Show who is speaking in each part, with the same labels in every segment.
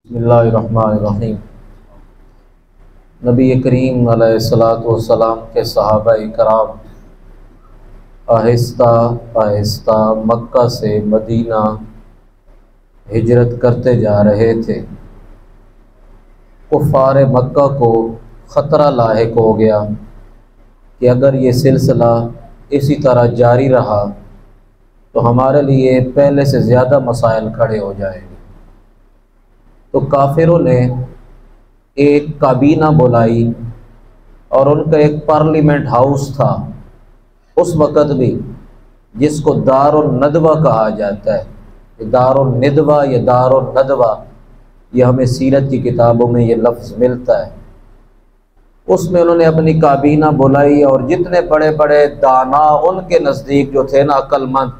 Speaker 1: बिस्मिल्लाहिर्रहमानिर्रहीम। नबी करीम अलैहिस्सलातु वस्सलाम के सहाबाए कराम आहिस्ता आहिस्ता मक्का से मदीना हिजरत करते जा रहे थे। कुफ़ार मक्का को ख़तरा लाहिक हो गया कि अगर ये सिलसिला इसी तरह जारी रहा तो हमारे लिए पहले से ज़्यादा मसाइल खड़े हो जाएंगे। तो काफिरों ने एक काबीना बुलाई और उनका एक पार्लियामेंट हाउस था उस वक़्त भी, जिसको दारुन नदवा कहा जाता है। दारुन निदवा या दारुन नदवा, ये हमें सीरत की किताबों में ये लफ्ज़ मिलता है। उसमें उन्होंने अपनी काबीना बुलाई और जितने बड़े बड़े दाना उनके नज़दीक जो थे ना, अक्लमंद,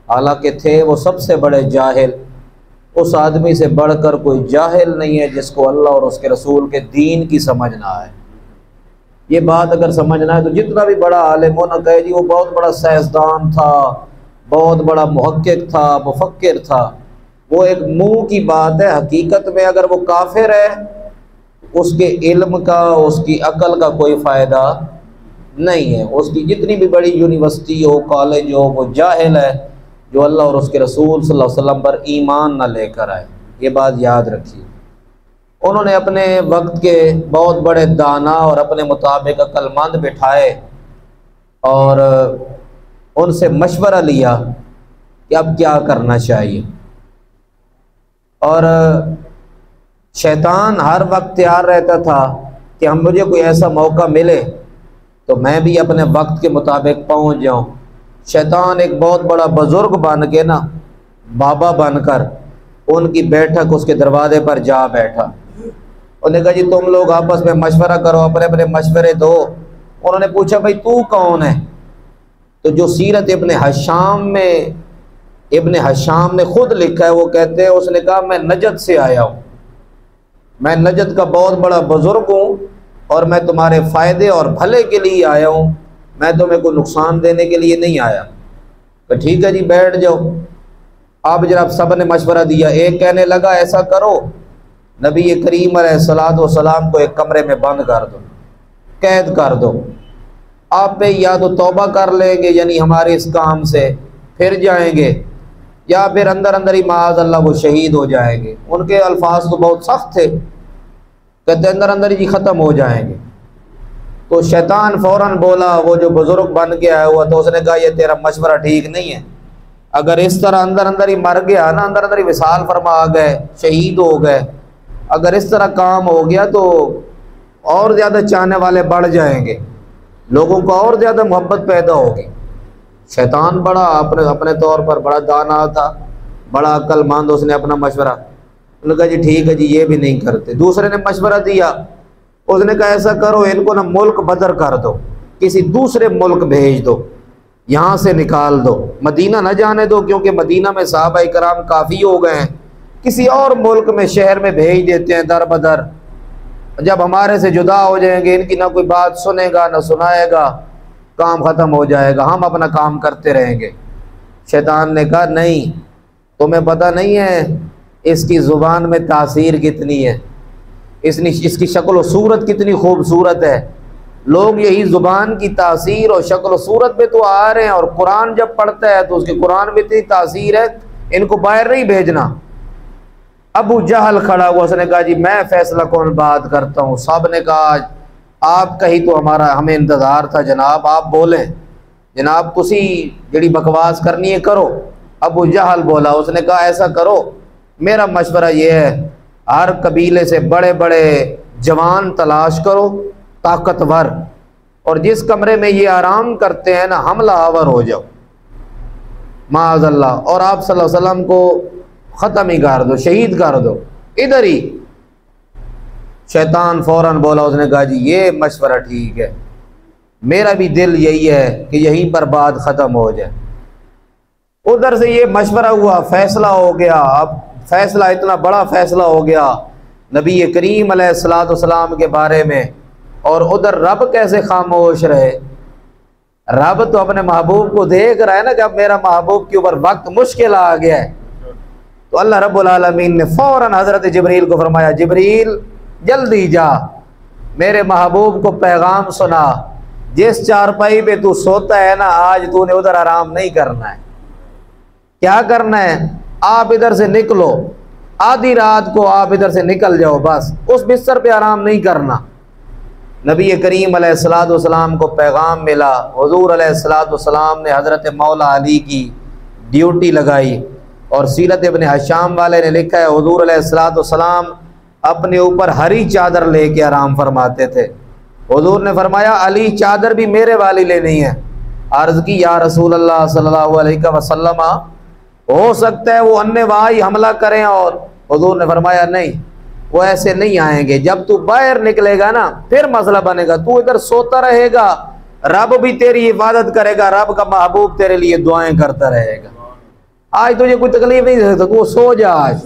Speaker 1: हालांकि थे वो सबसे बड़े जाहिल, उस आदमी से बढ़कर कोई जाहिल नहीं है जिसको अल्लाह और उसके रसूल के दीन की समझ ना आए। ये बात अगर समझना है तो जितना भी बड़ा आलिम हो ना कहे जी वो बहुत बड़ा साइंसदान था, बहुत बड़ा मुहक्किक था, मुफक्किर था, वो एक मुंह की बात है। हकीकत में अगर वो काफिर है उसके इल्म का, उसकी अकल का कोई फ़ायदा नहीं है। उसकी जितनी भी बड़ी यूनिवर्सिटी हो, कॉलेज हो, वो जाहिल है जो अल्लाह और उसके रसूल सल्लल्लाहु अलैहि वसल्लम पर ईमान न लेकर आए। ये बात याद रखिए। उन्होंने अपने वक्त के बहुत बड़े दाना और अपने मुताबिक अक्लमंद बिठाए और उनसे मशवरा लिया कि अब क्या करना चाहिए। और शैतान हर वक्त तैयार रहता था कि हम मुझे कोई ऐसा मौका मिले तो मैं भी अपने वक्त के मुताबिक पहुंच जाऊं। शैतान एक बहुत बड़ा बुजुर्ग बन के ना, बाबा बनकर उनकी बैठक उसके दरवाजे पर जा बैठा। उन्होंने कहा जी तुम लोग आपस में मशवरा करो, अपने अपने मशवरे दो। उन्होंने पूछा भाई तू कौन है? तो जो सीरत इब्ने हशाम ने खुद लिखा है वो कहते हैं, उसने कहा मैं नजद से आया हूँ, मैं नजद का बहुत बड़ा बुजुर्ग हूँ और मैं तुम्हारे फ़ायदे और भले के लिए आया हूँ, मैं तुम्हें कोई नुकसान देने के लिए नहीं आया। तो ठीक है जी बैठ जाओ। अब जनाब सब ने मशवरा दिया। एक कहने लगा ऐसा करो, नबी करीम अलैहिस्सलातु वस्सलाम को एक कमरे में बंद कर दो, कैद कर दो। आप पे या तो तौबा कर लेंगे यानी हमारे इस काम से फिर जाएंगे, या फिर अंदर अंदर ही माज़ अल्लाह वो शहीद हो जाएंगे। उनके अल्फाज तो बहुत सख्त थे, कहते अंदर अंदर ही ख़त्म हो जाएंगे। तो शैतान फ़ौरन बोला, वो जो बुज़ुर्ग बन के आया हुआ तो उसने कहा ये तेरा मशवरा ठीक नहीं है। अगर इस तरह अंदर अंदर ही मर गया ना, अंदर अंदर ही विसाल फरमा गए, शहीद हो गए, अगर इस तरह काम हो गया तो और ज़्यादा चाहने वाले बढ़ जाएंगे, लोगों को और ज़्यादा मोहब्बत पैदा होगी। शैतान बड़ा अपने तौर पर बड़ा दाना था, बड़ा अक्लमंद, उसने अपना मशवरा, उन्होंने कहा जी ठीक है जी ये भी नहीं करते। दूसरे ने मशवरा दिया, उसने कहा ऐसा करो इनको ना मुल्क बदर कर दो, किसी दूसरे मुल्क भेज दो, यहाँ से निकाल दो, मदीना न जाने दो, क्योंकि मदीना में सहाबाए कराम काफ़ी हो गए हैं, किसी और मुल्क में शहर में भेज देते हैं दर बदर। जब हमारे से जुदा हो जाएंगे इनकी ना कोई बात सुनेगा ना सुनाएगा, काम ख़त्म हो जाएगा, हम अपना काम करते रहेंगे। शैतान ने कहा नहीं, तुम्हें पता नहीं है इसकी ज़ुबान में तासीर कितनी है, इसकी शक्ल व सूरत कितनी खूबसूरत है। लोग यही ज़ुबान की तासीर और शक्ल व सूरत पे तो आ रहे हैं, और कुरान जब पढ़ता है तो उसके कुरान में इतनी तासीर है, इनको बाहर नहीं भेजना। अबू जहल खड़ा हुआ, उसने कहा जी मैं फैसला कौन बात करता हूँ। सब ने कहा आप कही तो हमें इंतज़ार था जनाब, आप बोलें जनाब, तुसी जड़ी बकवास करनी है करो। अबू जहल बोला, उसने कहा ऐसा करो, मेरा मशवरा ये है, हर कबीले से बड़े बड़े जवान तलाश करो, ताकतवर, और जिस कमरे में ये आराम करते हैं ना हमला आवर हो जाओ माअज़ल्लाह, और आप सल्लल्लाहु अलैहि वसल्लम को ख़त्म ही कर दो, शहीद कर दो इधर ही। शैतान फ़ौरन बोला, उसने कहा जी ये मशवरा ठीक है, मेरा भी दिल यही है कि यहीं पर बात ख़त्म हो जाए। उधर से ये मशवरा हुआ, फैसला हो गया। अब फैसला इतना बड़ा फैसला हो गया नबी करीम अलैहिस्सलातु वस्सलाम के बारे में, और उधर रब कैसे खामोश रहे। रब तो अपने महबूब को देख रहा है ना, जब मेरा महबूब के ऊपर वक्त मुश्किल आ गया है तो अल्लाह रब्बुल आलमीन ने फौरन हज़रत जिब्रील को फरमाया, जिब्रील जल्दी जा, मेरे महबूब को पैगाम सुना, जिस चारपाई पे तू सोता है ना, आज तूने उधर आराम नहीं करना है। क्या करना है? आप इधर से निकलो, आधी रात को आप इधर से निकल जाओ, बस उस बिस्तर पे आराम नहीं करना। नबी करीम अलैहिस्सलाम को पैगाम मिला, हुजूर अलैहिस्सलाम ने हज़रत मौला अली की ड्यूटी लगाई। और सीरत इब्न हिशाम वाले ने लिखा है, हुजूर अलैहिस्सलाम अपने ऊपर हरी चादर लेके आराम फरमाते थे। हुजूर ने फरमाया, अली चादर भी मेरे वाली लेनी है। अर्ज़ की, या रसूल अल्लाह सल्लल्लाहु अलैहि वसल्लम, हो सकता है वो अन्य वाही हमला करें। और हुजूर ने फरमाया, नहीं, वो ऐसे नहीं आएंगे। जब तू बाहर निकलेगा ना, फिर मसला बनेगा। तू इधर सोता रहेगा, रब भी तेरी इबादत करेगा, रब का महबूब तेरे लिए दुआएं करता रहेगा। आज तुझे कोई तकलीफ नहीं दे सकता, तू सो जा। आज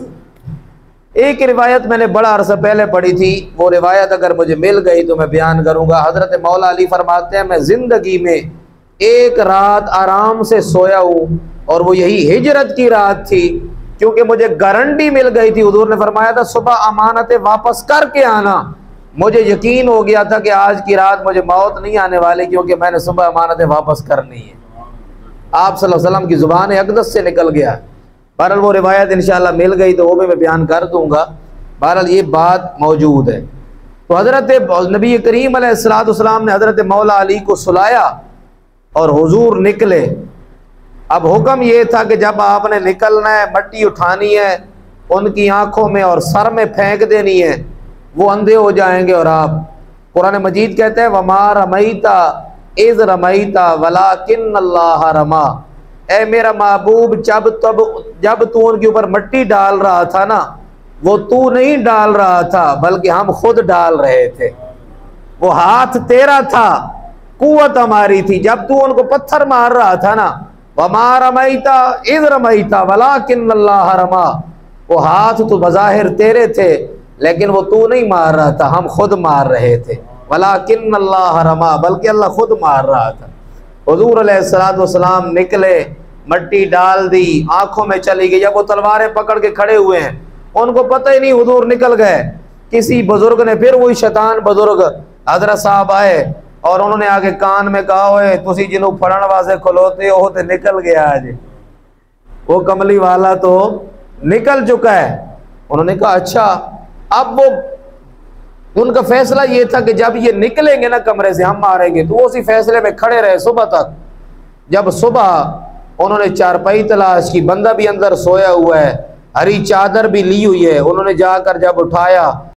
Speaker 1: एक रिवायत मैंने बड़ा अरसा पहले पढ़ी थी, वो रिवायत अगर मुझे मिल गई तो मैं बयान करूंगा। हजरत मौला अली फरमाते हैं, मैं जिंदगी में एक रात आराम से सोया हूँ, और वो यही हिजरत की रात थी, क्योंकि मुझे गारंटी मिल गई थी। हुजूर ने फरमाया था, सुबह अमानतें वापस करके आना। मुझे यकीन हो गया था कि आज की रात मुझे मौत नहीं आने वाली, क्योंकि मैंने सुबह अमानतें वापस करनी है। आप सल्लल्लाहु अलैहि वसल्लम की ज़ुबान अक़दस से निकल गया। बहरहाल वो रिवायत इंशाअल्लाह मिल गई तो वो भी मैं बयान कर दूंगा। बहरहाल ये बात मौजूद है। तो हज़रत नबी करीम अलैहिस्सलाम ने हज़रत मौला अली को सुलाया और हुजूर निकले। अब हुक्म ये था कि जब आपने निकलना है, मट्टी उठानी है, उनकी आंखों में और सर में फेंक देनी है, वो अंधे हो जाएंगे। और आप, कुरान मजीद कहते हैं, वमा रमईता इज़ रमईता वलाकिन्नल्लाह रमा। ए मेरा महबूब, जब तू उनके ऊपर मट्टी डाल रहा था ना, वो तू नहीं डाल रहा था, बल्कि हम खुद डाल रहे थे। वो हाथ तेरा था, कुव्वत हमारी थी। जब तू उनको पत्थर मार रहा था ना, वमा रमईता इज़ रमईता वलाकिन्नल्लाह रमा, वो हाथ तो बज़ाहिर तेरे थे, लेकिन वो तू नहीं मार रहा था, हम खुद मार रहे थे। वलाकिन्नल्लाह रमा, बल्कि अल्लाह खुद मार रहा था। हुजूर अलैहिस्सलाम निकले, मट्टी डाल दी, आंखों में चली गई। जब वो तलवारें पकड़ के खड़े हुए हैं, उनको पता ही नहीं हुजूर निकल गए। किसी बुजुर्ग ने, फिर वही शैतान बुजुर्ग हजरत साहब आए और उन्होंने आगे कान में कहा, ओए तुसी जिन्हों फड़न वास्ते खलोते हो तो निकल गया, आज वो कमली वाला तो निकल चुका है। उन्होंने कहा, अच्छा। अब वो उनका फैसला ये था कि जब ये निकलेंगे ना कमरे से, हम मारेंगे। तो वो उसी फैसले में खड़े रहे सुबह तक। जब सुबह उन्होंने चारपाई तलाश की, बंदा भी अंदर सोया हुआ है, हरी चादर भी ली हुई है, उन्होंने जाकर जब उठाया